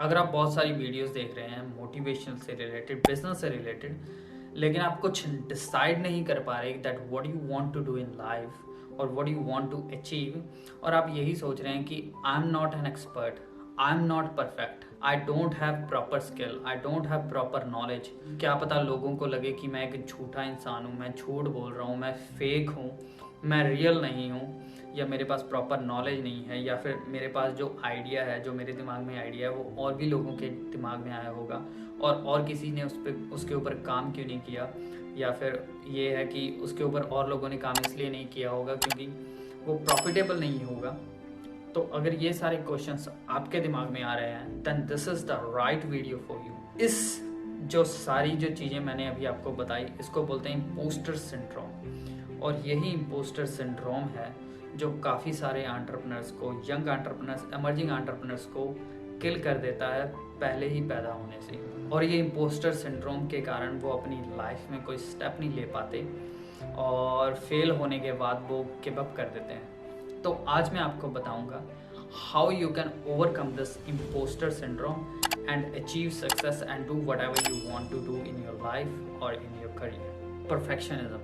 अगर आप बहुत सारी वीडियोस देख रहे हैं मोटिवेशनल से रिलेटेड, बिजनेस से रिलेटेड, लेकिन आप कुछ डिसाइड नहीं कर पा रहे that what you want to do in life और what you want to achieve, और आप यही सोच रहे हैं कि I am not an expert, I am not perfect, I don't have proper skill, I don't have proper knowledge, क्या पता लोगों को लगे कि मैं एक झूठा इंसान हूँ, मैं झूठ बोल रहा हूँ, मैं फेक हूँ, मैं रियल नहीं हूँ, या मेरे पास प्रॉपर नॉलेज नहीं है, या फिर मेरे पास जो आइडिया है, जो मेरे दिमाग में आइडिया है वो और भी लोगों के दिमाग में आया होगा और किसी ने उसके ऊपर काम क्यों नहीं किया, या फिर ये है कि उसके ऊपर और लोगों ने काम इसलिए नहीं किया होगा क्योंकि वो प्रॉफिटेबल नहीं होगा। तो अगर ये सारे क्वेश्चंस आपके दिमाग में आ रहे हैं then this is the right video for you. इस जो सारी जो चीज़ें मैंने अभी आपको बताई इसको बोलते हैं इम्पोस्टर सिंड्रोम, और यही इम्पोस्टर सिंड्रोम है जो काफ़ी सारे एंटरप्रेन्योर्स को, यंग एंटरप्रेन्योर्स, इमर्जिंग एंटरप्रेन्योर्स को किल कर देता है पहले ही पैदा होने से। और ये इम्पोस्टर सिंड्रोम के कारण वो अपनी लाइफ में कोई स्टेप नहीं ले पाते और फेल होने के बाद वो गिव अप कर देते हैं। तो आज मैं आपको बताऊंगा how you can overcome this impostor syndrome and achieve success and do whatever you want to do in your life और इन योर करियर। परफेक्शनिज्म,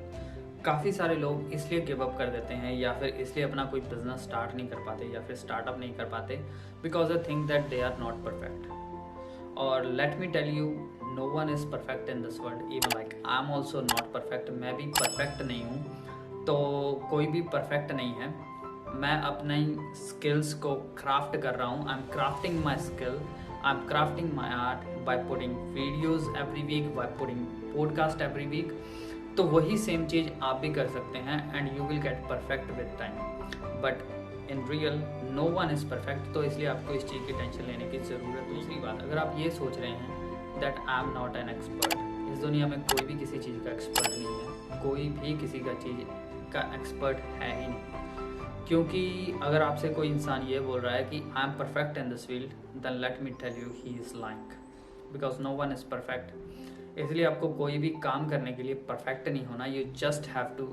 काफ़ी सारे लोग इसलिए गिव अप कर देते हैं या फिर इसलिए अपना कोई बिजनेस स्टार्ट नहीं कर पाते या फिर स्टार्टअप नहीं कर पाते because they think that they are not perfect. और let me tell you, no one is perfect in this world, even like I am also not perfect. मैं भी परफेक्ट नहीं हूँ, तो कोई भी परफेक्ट नहीं है। मैं अपने स्किल्स को क्राफ्ट कर रहा हूँ, I am crafting my skill, I am crafting my art by putting videos every week, by putting podcast every week. तो वही सेम चीज़ आप भी कर सकते हैं and you will get perfect with time, but in real no one is perfect. तो इसलिए आपको इस चीज़ की टेंशन लेने की ज़रूरत है। दूसरी बात, अगर आप ये सोच रहे हैं that I am not an expert, इस दुनिया में कोई भी किसी चीज़ का एक्सपर्ट नहीं है, कोई भी किसी का चीज़ का एक्सपर्ट है ही नहीं। क्योंकि अगर आपसे कोई इंसान ये बोल रहा है कि I am perfect in this field, then let me tell you he is lying, because no one is perfect. इसलिए आपको कोई भी काम करने के लिए परफेक्ट नहीं होना, you just have to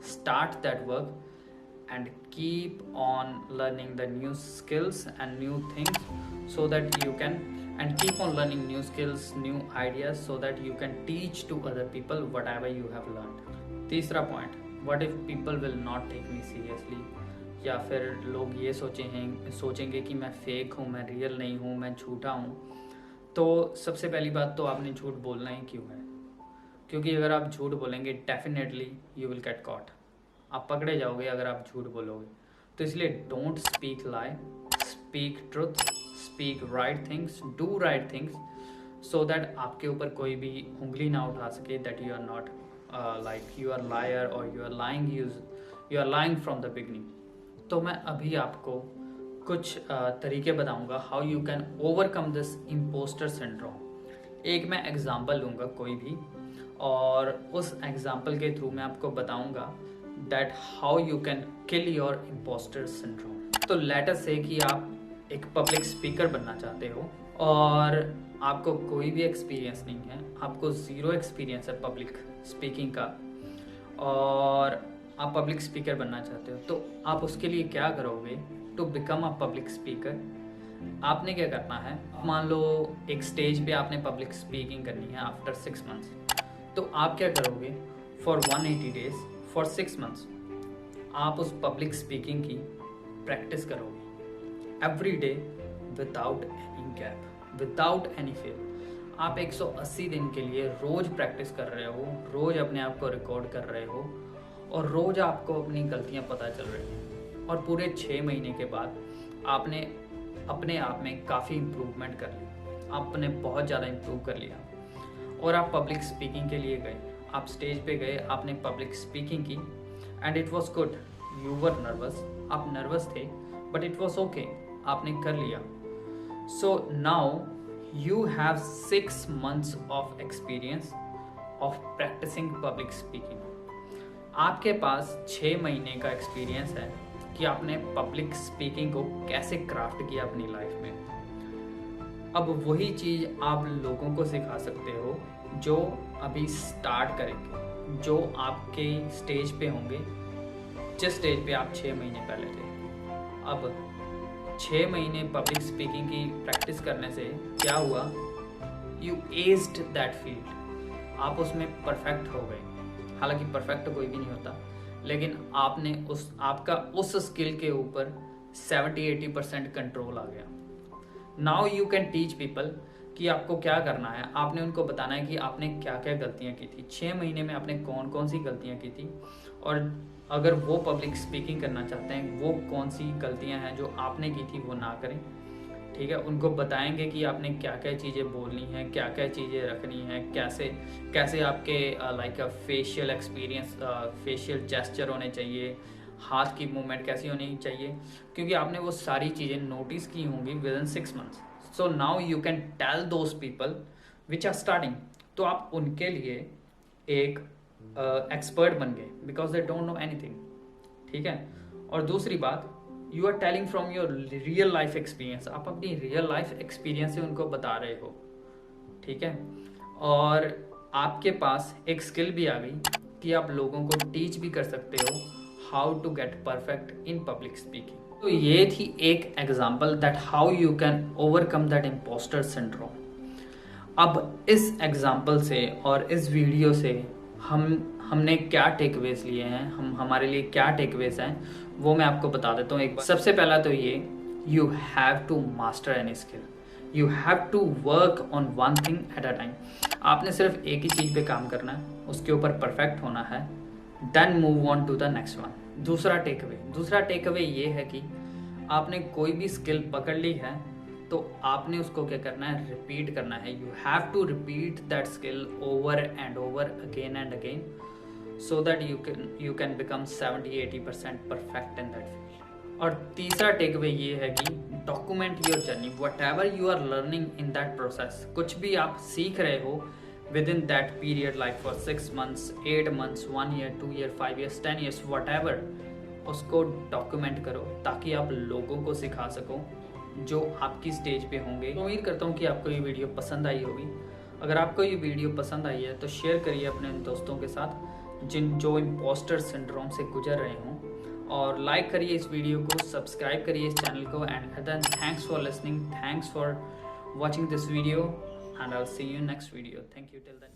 start that work and keep on learning the new skills and new things so that you can, and keep on learning new skills, new ideas so that you can teach to other people whatever you have learned. तीसरा point, what if people will not take me seriously, या फिर लोग ये सोचेंगे कि मैं fake हूँ, मैं रियल नहीं हूँ, मैं झूठा हूँ। तो सबसे पहली बात तो आपने झूठ बोलना ही क्यों है, क्योंकि अगर आप झूठ बोलेंगे definitely you will get caught, आप पकड़े जाओगे अगर आप झूठ बोलोगे। तो इसलिए don't speak lie, speak truth, speak right things, do right things, so that आपके ऊपर कोई भी उंगली ना उठा सके that you are not like you are liar और you are lying from the beginning. तो मैं अभी आपको कुछ तरीके बताऊंगा how you can overcome this impostor syndrome. एक मैं एग्जांपल लूँगा कोई भी, और उस एग्जांपल के थ्रू मैं आपको बताऊंगा that how you can kill your impostor syndrome. तो लेट अस से कि आप एक पब्लिक स्पीकर बनना चाहते हो और आपको कोई भी एक्सपीरियंस नहीं है, आपको ज़ीरो एक्सपीरियंस है पब्लिक स्पीकिंग का, और आप पब्लिक स्पीकर बनना चाहते हो। तो आप उसके लिए क्या करोगे? To become a public speaker आपने क्या करना है, मान लो एक स्टेज पे आपने पब्लिक स्पीकिंग करनी है आफ्टर 6 मंथ्स, तो आप क्या करोगे? फॉर 180 डेज फॉर 6 मंथ्स आप उस पब्लिक स्पीकिंग की प्रैक्टिस करोगे every day without any gap, without any fail. आप 180 दिन के लिए रोज़ प्रैक्टिस कर रहे हो, रोज़ अपने आप को रिकॉर्ड कर रहे हो और रोज़ आपको अपनी गलतियाँ पता चल रही हैं, और पूरे 6 महीने के बाद आपने अपने आप में काफ़ी इम्प्रूवमेंट कर ली, आपने बहुत ज़्यादा इम्प्रूव कर लिया, और आप पब्लिक स्पीकिंग के लिए गए, आप स्टेज पे गए, आपने पब्लिक स्पीकिंग की and it was good. You were nervous, आप नर्वस थे बट इट वाज ओके, आपने कर लिया। So now you have 6 months of experience of practicing public speaking. आपके पास 6 महीने का एक्सपीरियंस है कि आपने पब्लिक स्पीकिंग को कैसे क्राफ्ट किया अपनी लाइफ में। अब वही चीज़ आप लोगों को सिखा सकते हो जो अभी स्टार्ट करेंगे, जो आपके स्टेज पे होंगे, जिस स्टेज पे आप 6 महीने पहले थे। अब 6 महीने पब्लिक स्पीकिंग की प्रैक्टिस करने से क्या हुआ, यू एज्ड दैट फील्ड, आप उसमें परफेक्ट हो गए। हालांकि परफेक्ट कोई भी नहीं होता, लेकिन आपने आपका उस स्किल के ऊपर 70-80% कंट्रोल आ गया। Now you can teach people कि आपको क्या करना है। आपने उनको बताना है कि आपने क्या क्या गलतियां की थी, 6 महीने में आपने कौन कौन सी गलतियां की थी, और अगर वो पब्लिक स्पीकिंग करना चाहते हैं, वो कौन सी गलतियां हैं जो आपने की थी वो ना करें। ठीक है, उनको बताएंगे कि आपने क्या क्या चीज़ें बोलनी है, क्या क्या चीज़ें रखनी है, कैसे कैसे आपके like facial experience, facial gesture होने चाहिए, हाथ की मूवमेंट कैसी होनी चाहिए, क्योंकि आपने वो सारी चीज़ें नोटिस की होंगी within 6 months. So now you can tell those people which are starting, तो आप उनके लिए एक एक्सपर्ट बन गए, because they don't know anything. ठीक है, और दूसरी बात, you are telling from your real life experience, आप अपनी रियल लाइफ एक्सपीरियंस से उनको बता रहे हो। ठीक है, और आपके पास एक स्किल भी आ गई कि आप लोगों को टीच भी कर सकते हो how to get perfect in public speaking. तो ये थी एक example that how you can overcome that impostor syndrome. अब इस एग्जाम्पल से और इस वीडियो से हमने क्या टेकअवेज लिए हैं, हमारे लिए क्या टेकअवेज हैं, वो मैं आपको बता देता हूँ। एक बार सबसे पहला तो ये, you have to master any skill, you have to work on one thing at a time. आपने सिर्फ एक ही चीज़ पे काम करना है, उसके ऊपर परफेक्ट होना है, then move on to the next one. दूसरा टेक अवे ये है कि आपने कोई भी स्किल पकड़ ली है तो आपने उसको क्या करना है, रिपीट करना है। You have to repeat that skill over and over again and again, so that you can become 70-80% perfect in that field. और तीसरा टेक अवे ये है कि document your journey, whatever you are learning in that process. कुछ भी आप सीख रहे हो within that period, like for 6 months, 8 months, 1 year, 2 year, 5 years, 10 years, what ever, उसको डॉक्यूमेंट करो ताकि आप लोगों को सिखा सको जो आपकी स्टेज पे होंगे। तो उम्मीद करता हूँ कि आपको ये वीडियो पसंद आई होगी। अगर आपको ये वीडियो पसंद आई है तो शेयर करिए अपने दोस्तों के साथ जो इम्पोस्टर सिंड्रोम से गुजर रहे हों, और लाइक करिए इस वीडियो को, सब्सक्राइब करिए इस चैनल को, and then thanks for listening, thanks for watching this video, and I'll see you next video. Thank you till then.